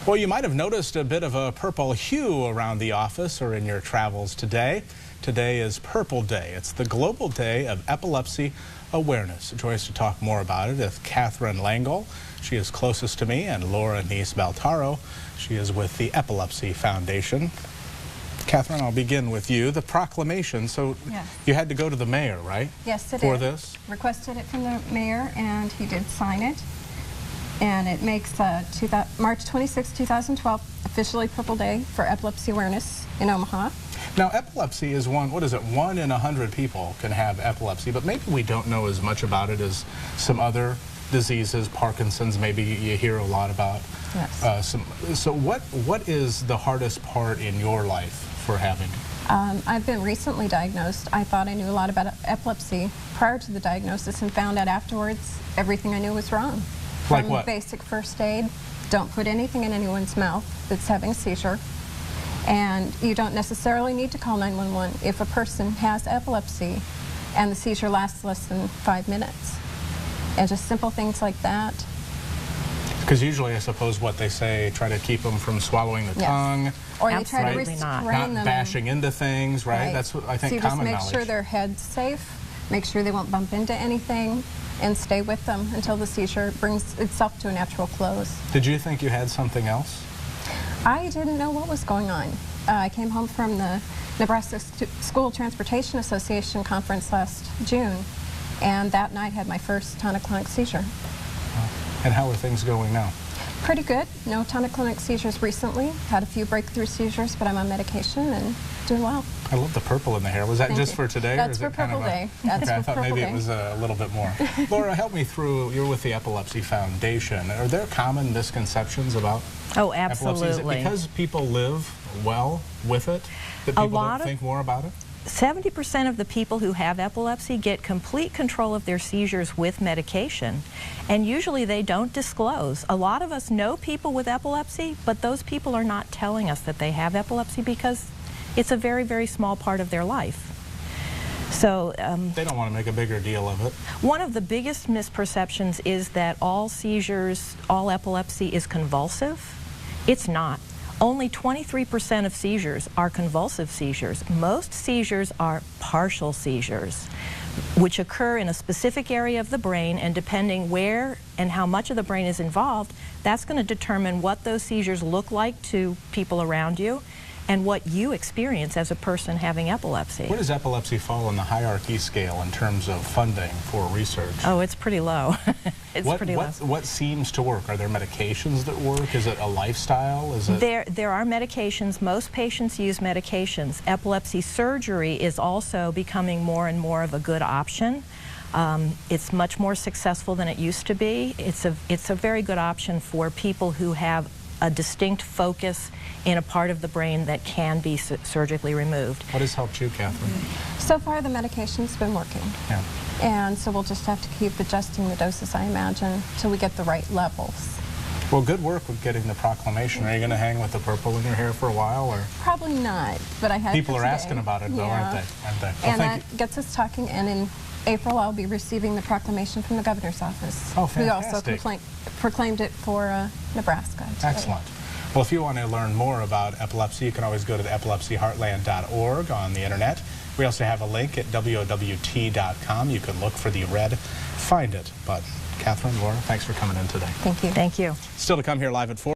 Well, you might have noticed a bit of a purple hue around the office or in your travels today. Today is Purple Day. It's the Global Day of Epilepsy Awareness. Join us to talk more about it with Catherine Langle. She is closest to me, and Laura Nice Baltaro. She is with the Epilepsy Foundation. Catherine, I'll begin with you. The proclamation, so yes. You had to go to the mayor, right? Yes, I did. For this? Requested it from the mayor, and he did sign it. And it makes March 26, 2012 officially Purple Day for Epilepsy Awareness in Omaha. Now, epilepsy is one in 100 people can have epilepsy, but maybe we don't know as much about it as some other diseases. Parkinson's, maybe you hear a lot about. Yes. So what is the hardest part in your life for having it? I've been recently diagnosed. I thought I knew a lot about epilepsy prior to the diagnosis and found out afterwards everything I knew was wrong. Like From what? Basic first aid, don't put anything in anyone's mouth that's having a seizure. And you don't necessarily need to call 911 if a person has epilepsy and the seizure lasts less than 5 minutes. And just simple things like that. Because usually, I suppose, what they say, try to keep them from swallowing the tongue. Or they try to restrain them. Not bashing into things, right? That's what I think common knowledge. So you just make sure their head's safe, make sure they won't bump into anything, and stay with them until the seizure brings itself to a natural close. Did you think you had something else? I didn't know what was going on. I came home from the Nebraska School Transportation Association conference last June, and that night had my first tonic-clonic seizure. And how are things going now? Pretty good. No tonic-clonic seizures recently. Had a few breakthrough seizures, but I'm on medication and doing well. I love the purple in the hair. Was that just for today? That's or is for it Purple Day. That's okay, for I thought maybe Purple Day. It was a little bit more. Laura, help me through. You're with the Epilepsy Foundation. Are there common misconceptions about absolutely. epilepsy? Is it because people live well with it that people don't think more about it? 70% of the people who have epilepsy get complete control of their seizures with medication, and usually they don't disclose. A lot of us know people with epilepsy, but those people are not telling us that they have epilepsy because it's a very, very small part of their life. So they don't want to make a bigger deal of it. One of the biggest misperceptions is that all seizures, all epilepsy is convulsive. It's not. Only 23% of seizures are convulsive seizures. Most seizures are partial seizures, which occur in a specific area of the brain, and depending where and how much of the brain is involved, that's going to determine what those seizures look like to people around you and what you experience as a person having epilepsy. Where does epilepsy fall on the hierarchy scale in terms of funding for research? Oh, it's pretty low. Pretty low. What seems to work? Are there medications that work? Is it a lifestyle? Is it... There are medications. Most patients use medications. Epilepsy surgery is also becoming more and more of a good option. It's much more successful than it used to be. It's a very good option for people who have a distinct focus in a part of the brain that can be surgically removed. What has helped you, Catherine? So far, the medication's been working. Yeah. And so we'll just have to keep adjusting the doses, I imagine, till we get the right levels. Well, good work with getting the proclamation. Are you going to hang with the purple in your hair for a while, or? Probably not, but I had People it are today. asking about it, though, aren't they? Well, and that gets us talking, and in April, I'll be receiving the proclamation from the governor's office. Oh, fantastic. Who also proclaimed it for Nebraska today. Excellent. Well, if you want to learn more about epilepsy, you can always go to the epilepsyheartland.org on the internet. We also have a link at WOWT.com. You can look for the red Find It button. Catherine, Laura, thanks for coming in today. Thank you. Thank you. Still to come here live at 4.